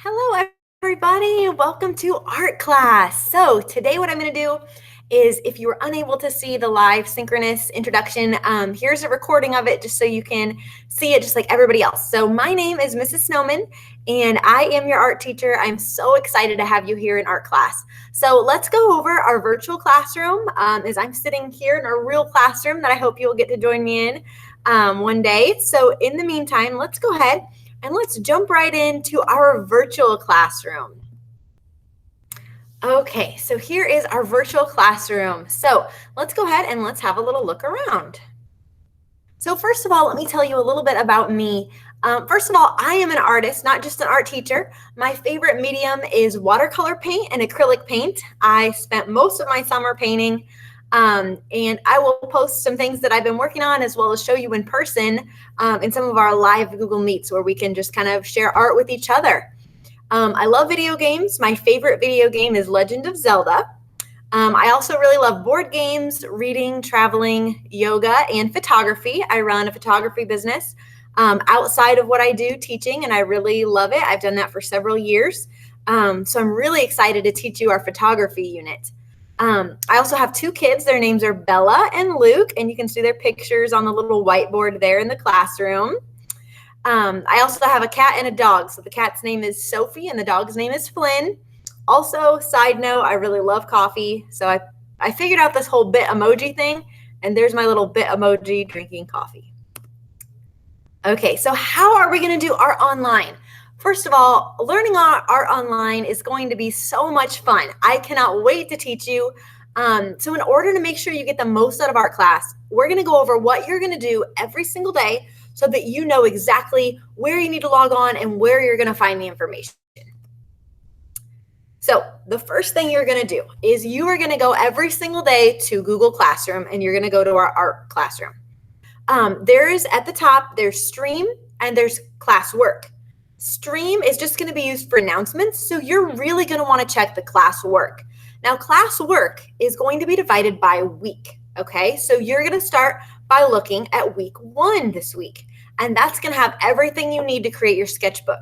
Hello, everybody. Welcome to art class. So today what I'm going to do is, if you were unable to see the live synchronous introduction, here's a recording of it just so you can see it just like everybody else. So my name is Mrs. Snowman, and I am your art teacher. I'm so excited to have you here in art class. So let's go over our virtual classroom as I'm sitting here in a real classroom that I hope you'll get to join me in one day. So in the meantime, let's go ahead and let's jump right into our virtual classroom. Okay, so here is our virtual classroom. So let's go ahead and let's have a little look around. So first of all, let me tell you a little bit about me. First of all, I am an artist, not just an art teacher. My favorite medium is watercolor paint and acrylic paint. I spent most of my summer painting. And I will post some things that I've been working on, as well as show you in person in some of our live Google Meets where we can just kind of share art with each other. I love video games. My favorite video game is Legend of Zelda. I also really love board games, reading, traveling, yoga, and photography. I run a photography business outside of what I do teaching, and I really love it. I've done that for several years. So I'm really excited to teach you our photography unit. I also have two kids. Their names are Bella and Luke, and you can see their pictures on the little whiteboard there in the classroom. I also have a cat and a dog. So the cat's name is Sophie and the dog's name is Flynn. Also, side note, I really love coffee. So I figured out this whole bit emoji thing, and there's my little bit emoji drinking coffee. Okay, so how are we going to do art online? First of all, learning art online is going to be so much fun. I cannot wait to teach you. So in order to make sure you get the most out of art class, we're going to go over what you're going to do every single day so that you know exactly where you need to log on and where you're going to find the information. So the first thing you're going to do is you are going to go every single day to Google Classroom, and you're going to go to our art classroom. There's at the top, there's Stream and there's Classwork. Stream is just going to be used for announcements, so you're really going to want to check the classwork. Now, classwork is going to be divided by week, okay? So you're going to start by looking at week 1 this week, and that's going to have everything you need to create your sketchbook,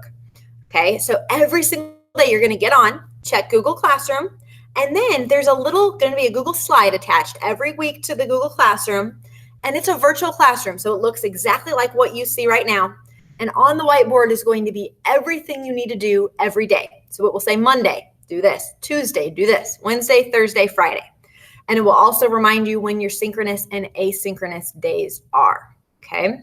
okay? So every single day you're going to get on, check Google Classroom, and then there's going to be a Google slide attached every week to the Google Classroom, and it's a virtual classroom, so it looks exactly like what you see right now. And on the whiteboard is going to be everything you need to do every day. So it will say Monday, do this, Tuesday, do this, Wednesday, Thursday, Friday. And it will also remind you when your synchronous and asynchronous days are, okay?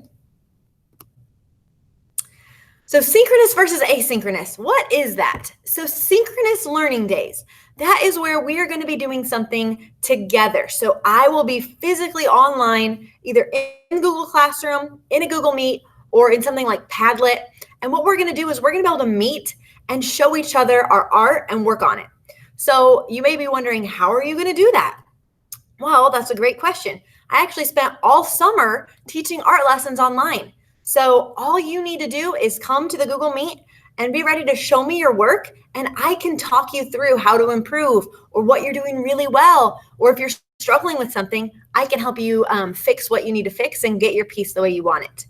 So synchronous versus asynchronous, what is that? So synchronous learning days, that is where we are going to be doing something together. So I will be physically online, either in Google Classroom, in a Google Meet, or in something like Padlet. And what we're going to do is we're going to be able to meet and show each other our art and work on it. So you may be wondering, how are you going to do that? Well, that's a great question. I actually spent all summer teaching art lessons online. So all you need to do is come to the Google Meet and be ready to show me your work, and I can talk you through how to improve or what you're doing really well. Or if you're struggling with something, I can help you fix what you need to fix and get your piece the way you want it.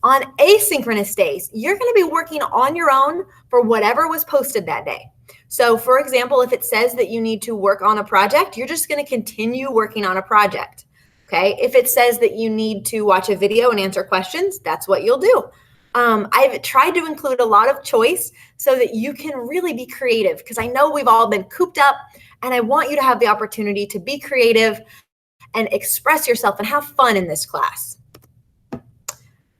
On asynchronous days, you're going to be working on your own for whatever was posted that day. So for example, if it says that you need to work on a project, you're just going to continue working on a project. Okay. If it says that you need to watch a video and answer questions, that's what you'll do. I've tried to include a lot of choice so that you can really be creative, because I know we've all been cooped up, and I want you to have the opportunity to be creative and express yourself and have fun in this class.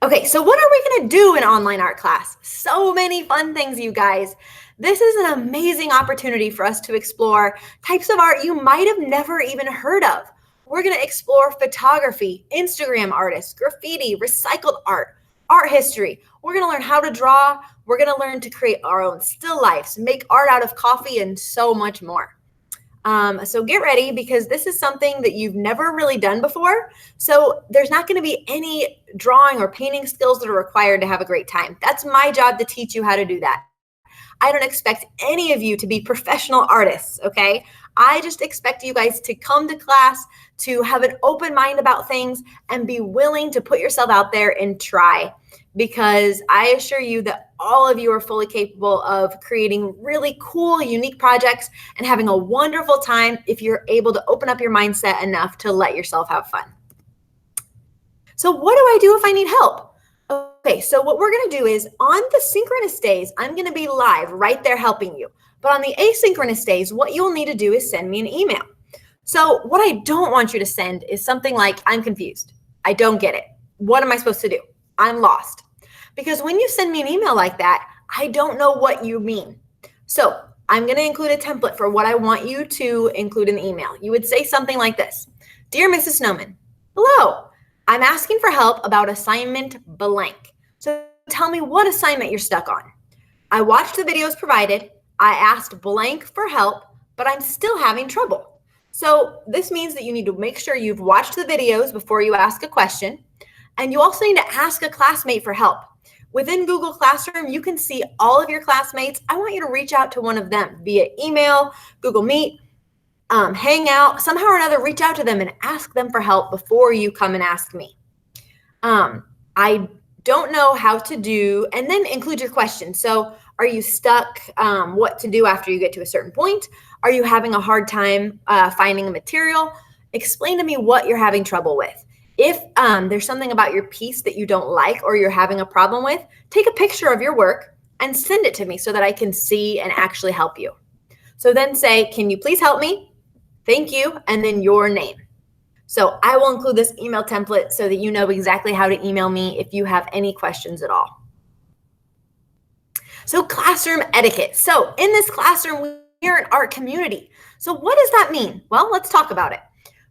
Okay, so what are we going to do in online art class? So many fun things, you guys. This is an amazing opportunity for us to explore types of art you might have never even heard of. We're going to explore photography, Instagram artists, graffiti, recycled art, art history. We're going to learn how to draw. We're going to learn to create our own still lifes, make art out of coffee, and so much more. So get ready, because this is something that you've never really done before. So there's not going to be any drawing or painting skills that are required to have a great time. That's my job, to teach you how to do that. I don't expect any of you to be professional artists, okay? I just expect you guys to come to class, to have an open mind about things, and be willing to put yourself out there and try. Because I assure you that all of you are fully capable of creating really cool, unique projects and having a wonderful time if you're able to open up your mindset enough to let yourself have fun. So what do I do if I need help? Okay, so what we're going to do is on the synchronous days, I'm going to be live right there helping you. But on the asynchronous days, what you'll need to do is send me an email. So what I don't want you to send is something like, I'm confused. I don't get it. What am I supposed to do? I'm lost. Because when you send me an email like that, I don't know what you mean. So I'm going to include a template for what I want you to include in the email. You would say something like this. Dear Mrs. Snowman, hello. I'm asking for help about assignment blank. So tell me what assignment you're stuck on. I watched the videos provided. I asked blank for help, but I'm still having trouble. So this means that you need to make sure you've watched the videos before you ask a question. And you also need to ask a classmate for help. Within Google Classroom, you can see all of your classmates. I want you to reach out to one of them via email, Google Meet, Hangout, somehow or another, reach out to them and ask them for help before you come and ask me. I don't know how to do, and then include your questions. So are you stuck? What to do after you get to a certain point? Are you having a hard time finding a material? Explain to me what you're having trouble with. If there's something about your piece that you don't like or you're having a problem with, take a picture of your work and send it to me so that I can see and actually help you. So then say, can you please help me? Thank you, and then your name. So I will include this email template so that you know exactly how to email me if you have any questions at all. So classroom etiquette. So in this classroom, we're an art community. So what does that mean? Well, let's talk about it.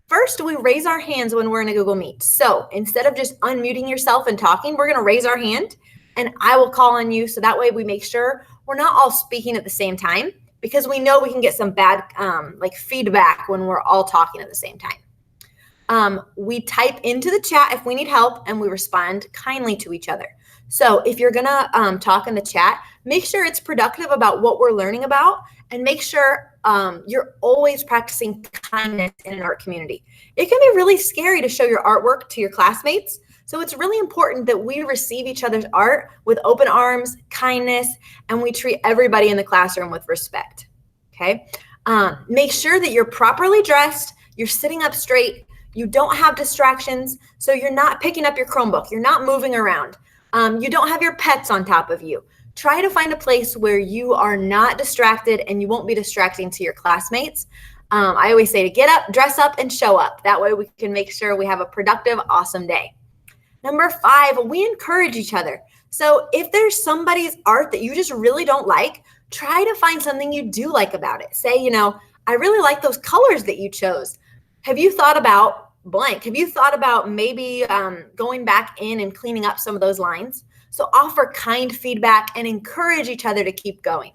First, we raise our hands when we're in a Google Meet. So instead of just unmuting yourself and talking, we're going to raise our hand and I will call on you. So that way we make sure we're not all speaking at the same time, because we know we can get some bad feedback when we're all talking at the same time. We type into the chat if we need help, and we respond kindly to each other. So if you're gonna talk in the chat, make sure it's productive about what we're learning about, and make sure you're always practicing kindness in an art community. It can be really scary to show your artwork to your classmates. So it's really important that we receive each other's art with open arms, kindness, and we treat everybody in the classroom with respect, okay? Make sure that you're properly dressed, you're sitting up straight, you don't have distractions, so you're not picking up your Chromebook, you're not moving around, you don't have your pets on top of you. Try to find a place where you are not distracted and you won't be distracting to your classmates. I always say to get up, dress up, and show up. That way we can make sure we have a productive, awesome day. Number 5, we encourage each other. So if there's somebody's art that you just really don't like, try to find something you do like about it. Say, I really like those colors that you chose. Have you thought about blank? Have you thought about maybe going back in and cleaning up some of those lines? So offer kind feedback and encourage each other to keep going.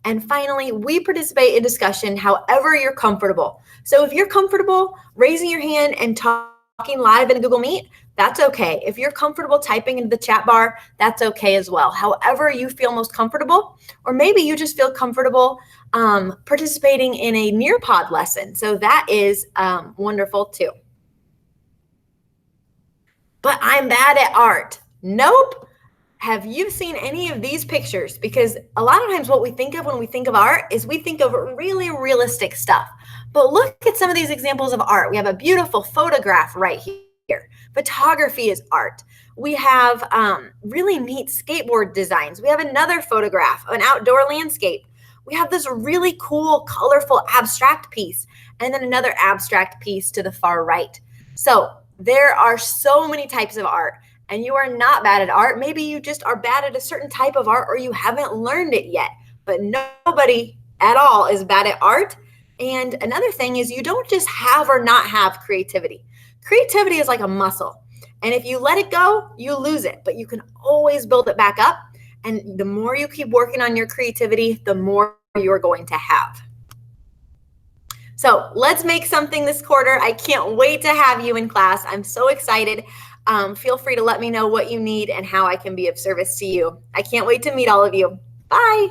And finally, we participate in discussion however you're comfortable. So if you're comfortable raising your hand and talking live in Google Meet, that's okay. If you're comfortable typing into the chat bar, that's okay as well. However you feel most comfortable, or maybe you just feel comfortable participating in a Nearpod lesson. So that is wonderful too. But I'm bad at art. Nope. Have you seen any of these pictures? Because a lot of times what we think of when we think of art is we think of really realistic stuff. But look at some of these examples of art. We have a beautiful photograph right here. Photography is art. We have really neat skateboard designs. We have another photograph, an outdoor landscape. We have this really cool, colorful, abstract piece, and then another abstract piece to the far right. So there are so many types of art, and you are not bad at art. Maybe you just are bad at a certain type of art, or you haven't learned it yet, but nobody at all is bad at art. And another thing is you don't just have or not have creativity. Creativity is like a muscle. And if you let it go, you lose it, but you can always build it back up. And the more you keep working on your creativity, the more you're going to have. So let's make something this quarter. I can't wait to have you in class. I'm so excited. Feel free to let me know what you need and how I can be of service to you. I can't wait to meet all of you. Bye.